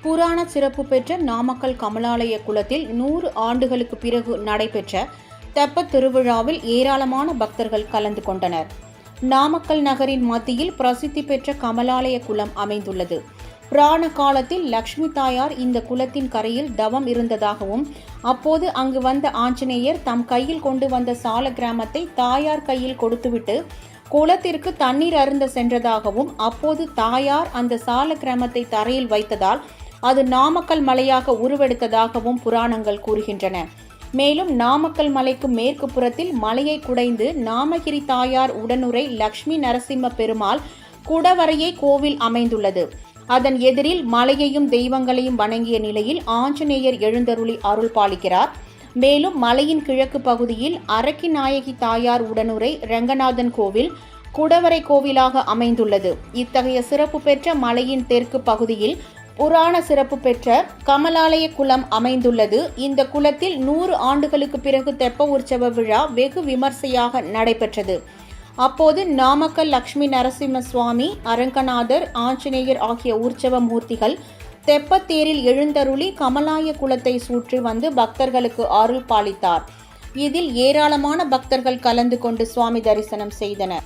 புராண சிறப்பு பெற்ற நாமக்கல் கமலாலய குளத்தில் 100 ஆண்டுகளுக்கு பிறகு நடைபெற்ற தெப்பத் திருவிழாவில் ஏராளமான பக்தர்கள் கலந்து கொண்டனர். நாமக்கல் நகரின் மத்தியில் பிரசித்தி பெற்ற கமலாலய குளம் அமைந்துள்ளது. புராண காலத்தில் லட்சுமி தாயார் இந்த குளத்தின் கரையில் தவம் இருந்ததாகவும், அப்போது அங்கு வந்த ஆஞ்சநேயர் தம் கையில் கொண்டு வந்த சால கிராமத்தை தாயார் கையில் கொடுத்துவிட்டு குளத்திற்கு தண்ணீர் அருந்த சென்றதாகவும், அப்போது தாயார் அந்த சால கிராமத்தை தரையில் வைத்ததால் அது நாமக்கல் மலையாக உருவெடுத்ததாகவும் புராணங்கள் கூறுகின்றன. மேலும் நாமக்கல் மலைக்கு மேற்கு புறத்தில் மலையை குடைந்து நாமகிரி தாயார் உடனுரை லட்சுமி நரசிம்ம பெருமாள் குடவரையை கோவில் அமைந்துள்ளது. அதன் எதிரில் மலையையும் தெய்வங்களையும் வணங்கிய நிலையில் ஆஞ்சநேயர் எழுந்தருளி அருள் பாலிக்கிறார். மேலும் மலையின் கிழக்கு பகுதியில் அரக்கி நாயகி தாயார் உடனுரை ரங்கநாதன் கோவில் குடவரை கோவிலாக அமைந்துள்ளது. இத்தகைய சிறப்பு பெற்ற மலையின் தெற்கு பகுதியில் புராண சிறப்பு பெற்ற கமலாலய குளம் அமைந்துள்ளது. இந்த குளத்தில் 100 ஆண்டுகளுக்கு பிறகு தெப்ப உற்சவ விழா வெகு விமர்சையாக நடைபெற்றது. அப்போது நாமக்கல் லட்சுமி நரசிம்ம சுவாமி, அரங்கநாதர், ஆஞ்சநேயர் ஆகிய உற்சவ மூர்த்திகள் தெப்பத்தேரில் எழுந்தருளி கமலாய குளத்தை சுற்றி வந்து பக்தர்களுக்கு அருள் பாலித்தார். இதில் ஏராளமான பக்தர்கள் கலந்து கொண்டு சுவாமி தரிசனம் செய்தனர்.